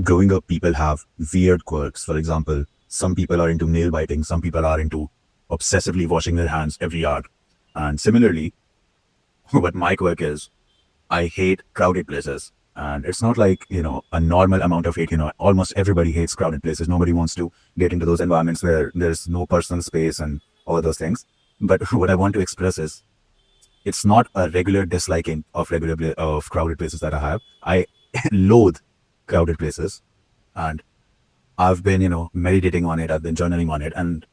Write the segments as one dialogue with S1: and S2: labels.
S1: growing up, people have weird quirks. For example, some people are into nail biting, some people are into obsessively washing their hands every hour. And similarly, what my quirk is, I hate crowded places. And it's not like, a normal amount of hate. Almost everybody hates crowded places. Nobody wants to get into those environments where there's no personal space and all those things. But what I want to express is it's not a regular disliking of of crowded places that I have. I loathe crowded places. And I've been, meditating on it. I've been journaling on it. And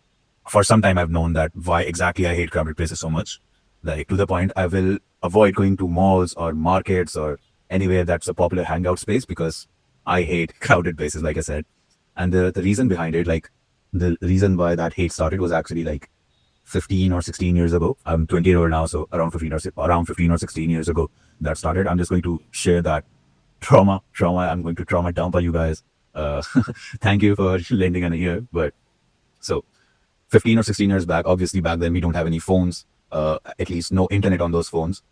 S1: for some time, I've known that why exactly I hate crowded places so much. Like to the point, I will avoid going to malls or markets or anywhere that's a popular hangout space because I hate crowded places, like I said. And the reason behind it, like the reason why that hate started was actually like 15 or 16 years ago. I'm 20 years old now, so around 15 or 16 years ago that started. I'm just going to share that trauma. I'm going to trauma dump on you guys. Uh, Thank you for lending an ear. But so 15 or 16 years back, obviously back then we don't have any phones, at least no internet on those phones.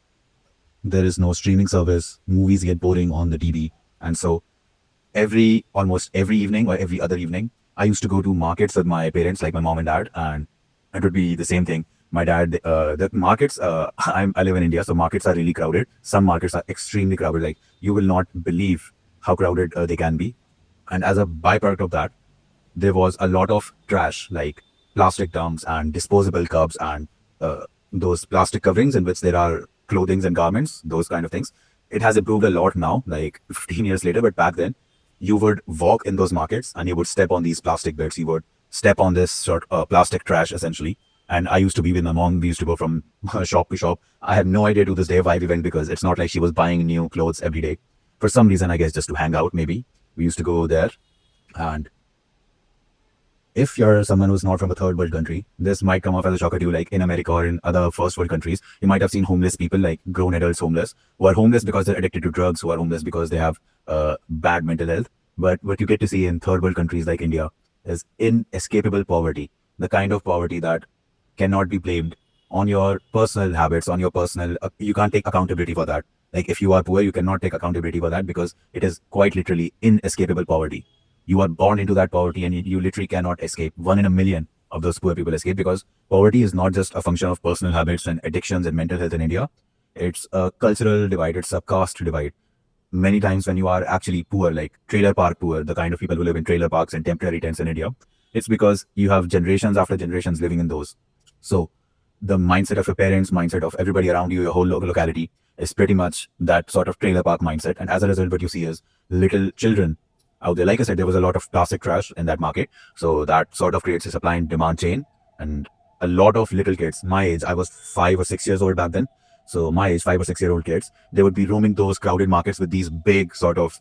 S1: There is no streaming service. Movies get boring on the TV. And so almost every evening or every other evening, I used to go to markets with my parents, like my mom and dad, and it would be the same thing. My dad, the markets, I live in India, so markets are really crowded. Some markets are extremely crowded. Like you will not believe how crowded they can be. And as a byproduct of that, there was a lot of trash, like plastic dumps and disposable cups and those plastic coverings in which there are clothings and garments, those kind of things. It has improved a lot now, like 15 years later, but back then you would walk in those markets and you would step on these plastic bits. You would step on this sort of plastic trash essentially. And I used to be with my mom. We used to go from shop to shop. I have no idea to this day why we went because it's not like she was buying new clothes every day. For some reason, I guess just to hang out, maybe. We used to go there. And if you're someone who's not from a third world country, this might come off as a shocker to you, like in America or in other first world countries. You might have seen homeless people, like grown adults homeless, who are homeless because they're addicted to drugs, who are homeless because they have bad mental health. But what you get to see in third world countries like India is inescapable poverty, the kind of poverty that cannot be blamed on your personal habits, on your personal, you can't take accountability for that. Like if you are poor, you cannot take accountability for that because it is quite literally inescapable poverty. You are born into that poverty and you literally cannot escape. One in a million of those poor people escape because poverty is not just a function of personal habits and addictions and mental health in India. It's a cultural divide, it's a caste divide. Many times when you are actually poor, like trailer park poor, the kind of people who live in trailer parks and temporary tents in India, it's because you have generations after generations living in those. So the mindset of your parents, mindset of everybody around you, your whole local locality is pretty much that sort of trailer park mindset. And as a result, what you see is little children out there. Like I said, there was a lot of plastic trash in that market. So that sort of creates a supply and demand chain. And a lot of little kids, my age, I was 5 or 6 years old back then. So my age, 5 or 6 year old kids, they would be roaming those crowded markets with these big sort of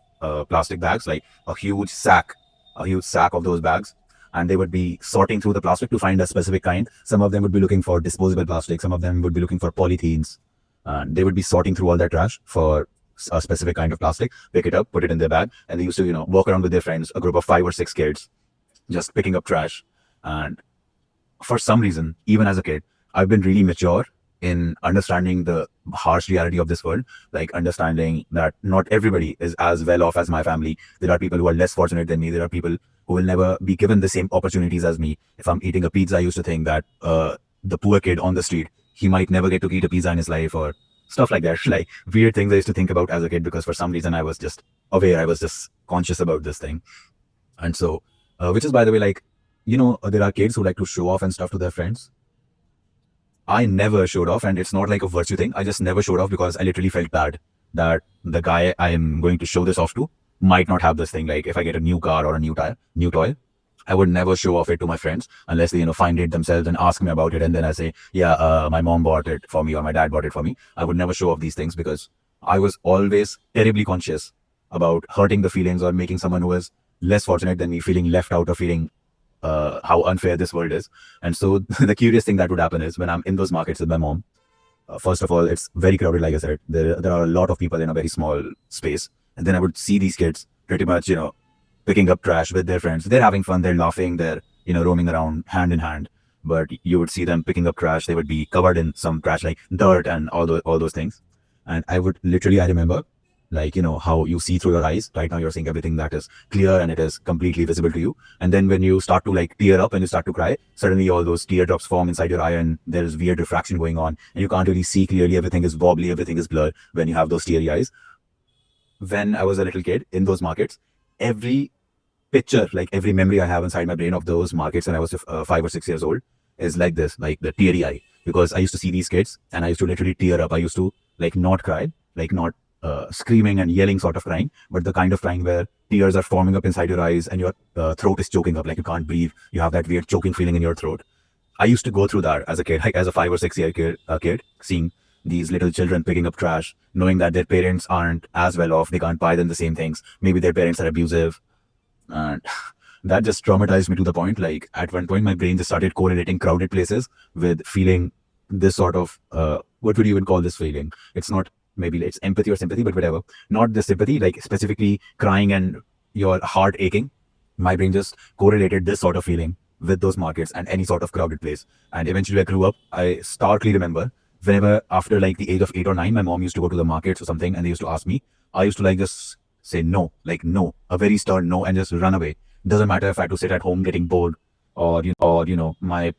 S1: plastic bags, like a huge sack of those bags. And they would be sorting through the plastic to find a specific kind. Some of them would be looking for disposable plastic. Some of them would be looking for polythenes. And they would be sorting through all that trash for a specific kind of plastic, pick it up, put it in their bag. And they used to, walk around with their friends, a group of 5 or 6 kids, just picking up trash. And for some reason, even as a kid, I've been really mature in understanding the harsh reality of this world, like understanding that not everybody is as well off as my family. There are people who are less fortunate than me. There are people who will never be given the same opportunities as me. If I'm eating a pizza, I used to think that the poor kid on the street, he might never get to eat a pizza in his life or stuff like that. Like weird things I used to think about as a kid because for some reason I was just aware, I was just conscious about this thing. And so, which is by the way, like, there are kids who like to show off and stuff to their friends. I never showed off, and it's not like a virtue thing. I just never showed off because I literally felt bad that the guy I am going to show this off to might not have this thing. Like if I get a new car or a new toy, I would never show off it to my friends unless they, find it themselves and ask me about it. And then I say, yeah, my mom bought it for me or my dad bought it for me. I would never show off these things because I was always terribly conscious about hurting the feelings or making someone who is less fortunate than me feeling left out or feeling how unfair this world is. And so the curious thing that would happen is when I'm in those markets with my mom, first of all, it's very crowded, like I said. There are a lot of people in a very small space. And then I would see these kids pretty much, picking up trash with their friends. They're having fun, they're laughing, they're, roaming around hand in hand. But you would see them picking up trash. They would be covered in some trash like dirt and all those things. And I remember like, how you see through your eyes. Right now you're seeing everything that is clear and it is completely visible to you. And then when you start to like tear up and you start to cry, suddenly all those teardrops form inside your eye and there's weird refraction going on and you can't really see clearly. Everything is wobbly, everything is blurred when you have those teary eyes. When I was a little kid in those markets, every picture, like every memory I have inside my brain of those markets when I was 5 or 6 years old is like this, like the teary eye. Because I used to see these kids and I used to literally tear up. I used to like not cry, like not screaming and yelling sort of crying, but the kind of crying where tears are forming up inside your eyes and your throat is choking up, like you can't breathe. You have that weird choking feeling in your throat. I used to go through that as a kid, like as a 5 or 6 year kid, seeing these little children picking up trash, knowing that their parents aren't as well off, they can't buy them the same things. Maybe their parents are abusive, and that just traumatized me to the point. Like at one point, my brain just started correlating crowded places with feeling this sort of what would you even call this feeling? It's not, maybe it's empathy or sympathy, but whatever. Not the sympathy, like specifically crying and your heart aching. My brain just correlated this sort of feeling with those markets and any sort of crowded place. And eventually I grew up. I starkly remember whenever after like the age of 8 or 9, my mom used to go to the markets or something and they used to ask me, I used to like just say no, like no, a very stern no, and just run away. Doesn't matter if I had to sit at home getting bored, or my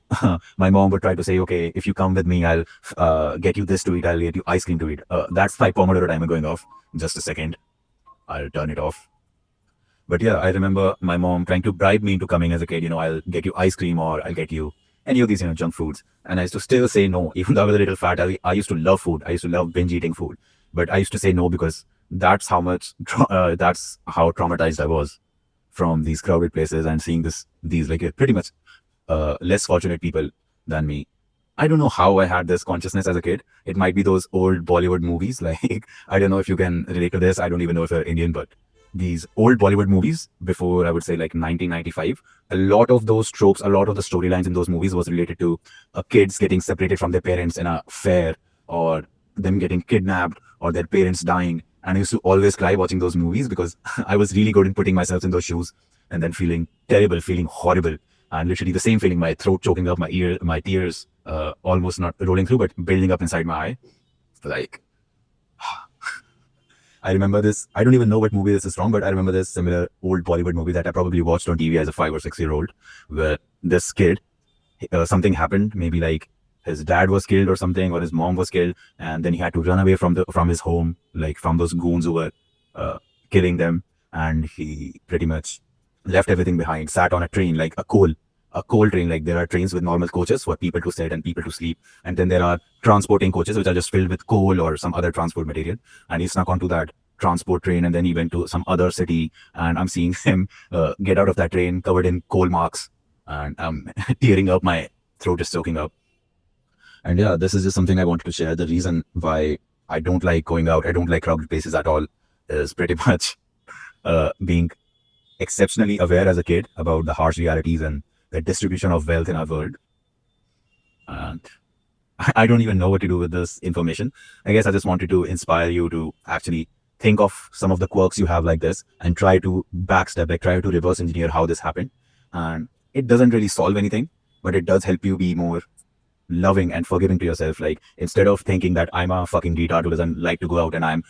S1: my mom would try to say, okay, if you come with me, I'll get you this to eat, I'll get you ice cream to eat. That's my Pomodoro timer going off. Just a second, I'll turn it off. But yeah, I remember my mom trying to bribe me into coming as a kid. I'll get you ice cream or I'll get you any of these, junk foods. And I used to still say no, even though I was a little fat. I used to love food. I used to love binge eating food. But I used to say no because that's how that's how traumatized I was from these crowded places and seeing these like pretty much less fortunate people than me. I don't know how I had this consciousness as a kid. It might be those old Bollywood movies. Like, I don't know if you can relate to this. I don't even know if you're Indian, but these old Bollywood movies before, I would say, like 1995, a lot of those tropes, a lot of the storylines in those movies was related to kids getting separated from their parents in a fair, or them getting kidnapped, or their parents dying. And I used to always cry watching those movies because I was really good in putting myself in those shoes and then feeling terrible, feeling horrible. And literally the same feeling, my throat choking up, my tears almost not rolling through, but building up inside my eye. Like, I remember this. I don't even know what movie this is from, but I remember this similar old Bollywood movie that I probably watched on TV as a 5 or 6 year old, where this kid, something happened. Maybe like his dad was killed or something, or his mom was killed, and then he had to run away from his home, like from those goons who were killing them, and he pretty much left everything behind. Sat on a train, like a coal train. Like there are trains with normal coaches for people to sit and people to sleep, and then there are transporting coaches which are just filled with coal or some other transport material. And he snuck onto that transport train, and then he went to some other city. And I'm seeing him get out of that train covered in coal marks, and I'm tearing up. My throat is soaking up. And yeah, this is just something I wanted to share. The reason why I don't like going out, I don't like crowded places at all, is pretty much being exceptionally aware as a kid about the harsh realities and the distribution of wealth in our world. And I don't even know what to do with this information. I guess I just wanted to inspire you to actually think of some of the quirks you have like this and try to backstep, like try to reverse engineer how this happened. And it doesn't really solve anything, but it does help you be more loving and forgiving to yourself. Like, instead of thinking that I'm a fucking retard who doesn't like to go out and I'm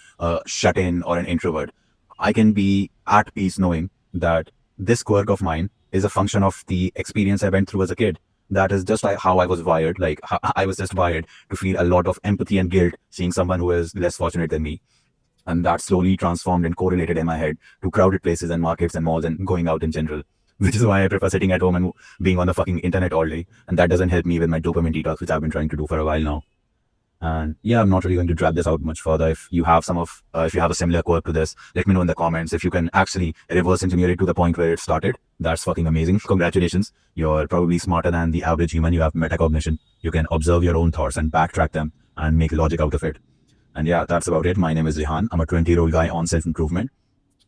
S1: shut in or an introvert, I can be at peace knowing that this quirk of mine is a function of the experience I went through as a kid. That is just like how I was wired. Like, I was just wired to feel a lot of empathy and guilt seeing someone who is less fortunate than me. And that slowly transformed and correlated in my head to crowded places and markets and malls and going out in general. Which is why I prefer sitting at home and being on the fucking internet all day. And that doesn't help me with my dopamine detox, which I've been trying to do for a while now. And yeah, I'm not really going to drag this out much further. If you have if you have a similar quirk to this, let me know in the comments. If you can actually reverse engineer it to the point where it started, that's fucking amazing. Congratulations. You're probably smarter than the average human. You have metacognition. You can observe your own thoughts and backtrack them and make logic out of it. And yeah, that's about it. My name is Rehan. I'm a 20-year-old guy on self-improvement.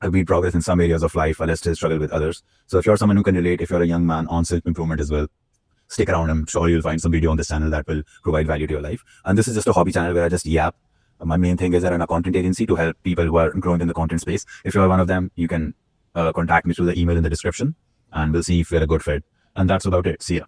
S1: I've made progress in some areas of life while I still struggle with others. So if you're someone who can relate, if you're a young man on self-improvement as well, stick around. I'm sure you'll find some video on this channel that will provide value to your life. And this is just a hobby channel where I just yap. My main thing is I run a content agency to help people who are growing in the content space. If you're one of them, you can contact me through the email in the description, and we'll see if we're a good fit. And that's about it. See ya.